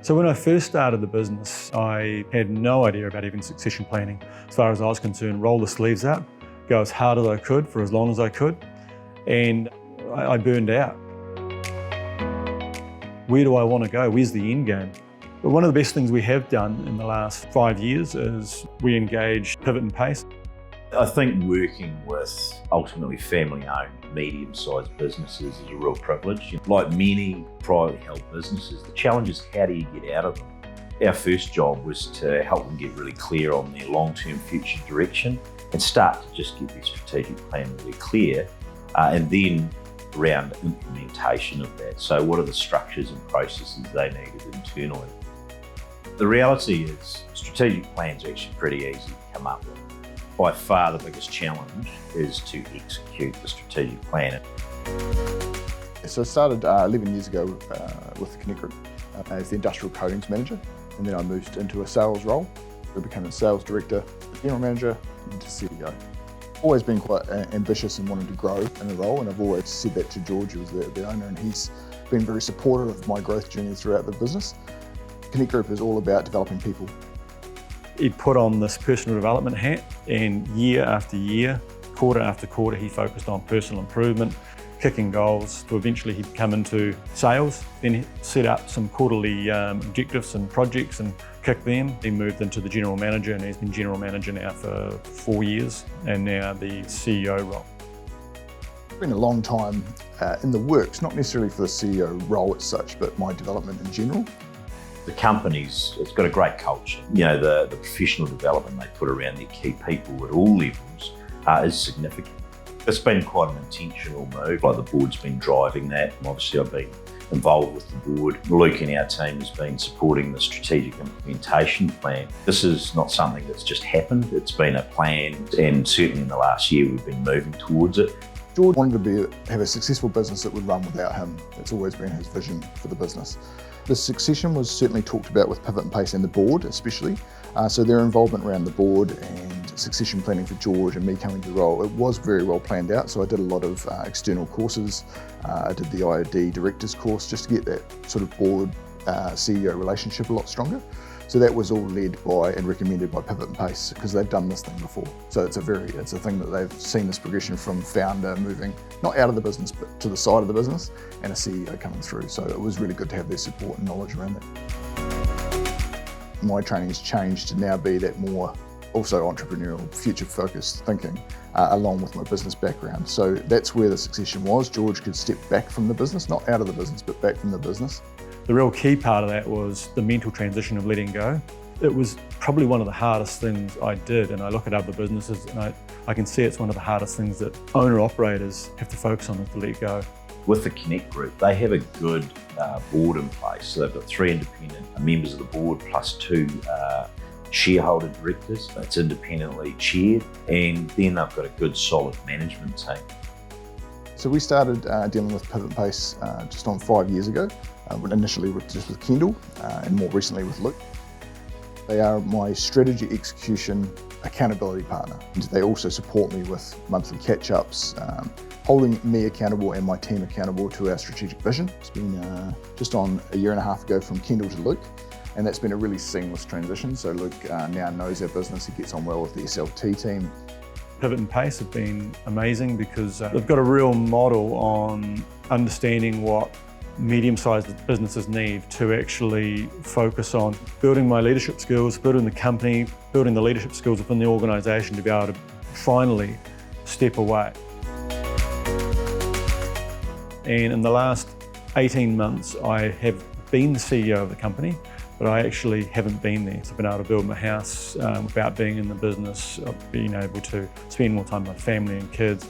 So when I first started the business, I had no idea about even succession planning. As far as I was concerned, roll the sleeves up, go as hard as I could for as long as I could, and I burned out. Where do I want to go? Where's the end game? But one of the best things we have done in the last 5 years is we engaged Pivot and Pace. I think working with ultimately family-owned, medium-sized businesses is a real privilege. Like many privately held businesses, the challenge is how do you get out of them? Our first job was to help them get really clear on their long-term future direction and start to just get their strategic plan really clear, and then around implementation of that. So what are the structures and processes they needed internally? The reality is strategic plans are actually pretty easy to come up with. By far the biggest challenge is to execute the strategic plan. So I started 11 years ago with the Connect Group as the Industrial Coatings Manager, and then I moved into a sales role. I became a sales director, general manager, and to CEO. Always been quite ambitious and wanting to grow in a role, and I've always said that to George, who was the owner, and he's been very supportive of my growth journey throughout the business. Connect Group is all about developing people. He put on this personal development hat, and year after year, quarter after quarter, he focused on personal improvement, kicking goals, to eventually he'd come into sales. Then he set up some quarterly objectives and projects and kicked them. He moved into the general manager, and he's been general manager now for 4 years, and now the CEO role. It's been a long time in the works, not necessarily for the CEO role as such, but my development in general. The it's got a great culture. You know, the professional development they put around their key people at all levels is significant. It's been quite an intentional move, like the board's been driving that. Obviously I've been involved with the board. Luke and our team has been supporting the strategic implementation plan. This is not something that's just happened, it's been a plan, and certainly in the last year we've been moving towards it. George wanted to have a successful business that would run without him. That's always been his vision for the business. The succession was certainly talked about with Pivot and Pace and the board especially. So their involvement around the board and succession planning for George and me coming to the role, it was very well planned out. So I did a lot of external courses. I did the IOD directors course just to get that sort of board CEO relationship a lot stronger. So that was all led by and recommended by Pivot and Pace because they've done this thing before. So it's a thing that they've seen this progression from founder moving, not out of the business, but to the side of the business, and a CEO coming through. So it was really good to have their support and knowledge around that. My training has changed to now be that more also entrepreneurial, future-focused thinking, along with my business background. So that's where the succession was. George could step back from the business, not out of the business, but back from the business. The real key part of that was the mental transition of letting go. It was probably one of the hardest things I did, and I look at other businesses and I can see it's one of the hardest things that owner-operators have to focus on, is to let go. With the Connect Group, they have a good board in place. So they've got 3 independent members of the board plus 2 shareholder directors. It's independently chaired, and then they've got a good solid management team. So we started dealing with Pivot and Pace just on 5 years ago. Initially just with Kendall and more recently with Luke. They are my strategy execution accountability partner. And they also support me with monthly catch-ups, holding me accountable and my team accountable to our strategic vision. It's been just on a year and a half ago from Kendall to Luke, and that's been a really seamless transition. So Luke now knows our business, he gets on well with the SLT team. Pivot and Pace have been amazing because they've got a real model on understanding what medium-sized businesses need to actually focus on building my leadership skills, building the company, building the leadership skills within the organisation to be able to finally step away. And in the last 18 months, I have been the CEO of the company, but I actually haven't been there. So I've been able to build my house without being in the business, of being able to spend more time with my family and kids.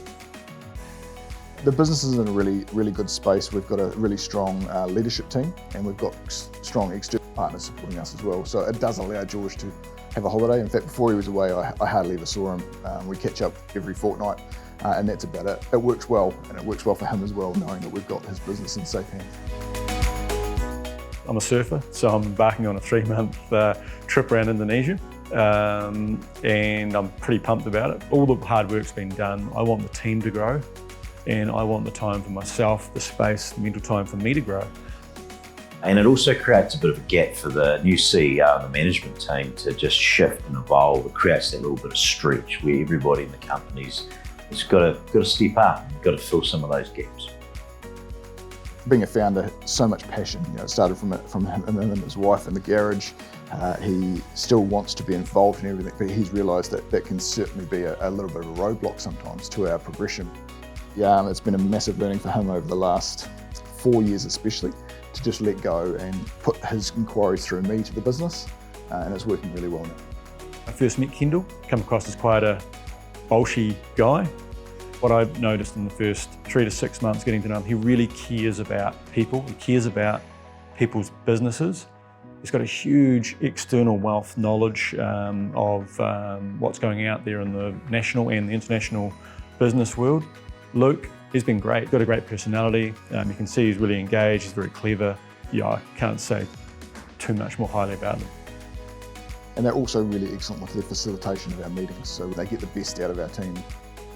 The business is in a really good space. We've got a really strong leadership team, and we've got strong external partners supporting us as well. So it does allow George to have a holiday. In fact, before he was away, I hardly ever saw him. We catch up every fortnight, and that's about it. It works well, and it works well for him as well, knowing that we've got his business in safe hands. I'm a surfer, so I'm embarking on a 3-month trip around Indonesia. And I'm pretty pumped about it. All the hard work's been done. I want the team to grow, and I want the time for myself, the space, the mental time for me to grow. And it also creates a bit of a gap for the new CEO and the management team to just shift and evolve. It creates that little bit of stretch where everybody in the company's has got to step up and got to fill some of those gaps. Being a founder, so much passion. It started from him and his wife in the garage. He still wants to be involved in everything, but he's realised that that can certainly be a little bit of a roadblock sometimes to our progression. Yeah, it's been a massive learning for him over the last 4 years especially, to just let go and put his inquiries through me to the business, and it's working really well now. I first met Kendall, come across as quite a bolshy guy. What I've noticed in the first 3 to 6 months getting to know him, he really cares about people, he cares about people's businesses. He's got a huge external wealth knowledge of what's going out there in the national and the international business world. Luke, he's been great, got a great personality. You can see he's really engaged, he's very clever. Yeah, I can't say too much more highly about him. And they're also really excellent with their facilitation of our meetings, so they get the best out of our team.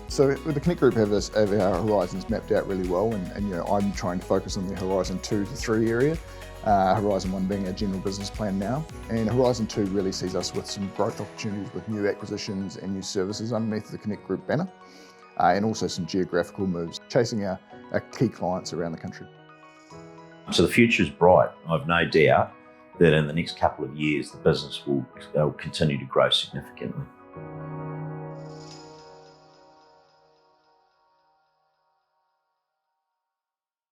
So the Connect Group have our horizons mapped out really well, and I'm trying to focus on the Horizon 2 to 3 area. Horizon 1 being our general business plan now, and Horizon 2 really sees us with some growth opportunities with new acquisitions and new services underneath the Connect Group banner, and also some geographical moves, chasing our key clients around the country. So the future is bright. I've no doubt that in the next couple of years the business will continue to grow significantly.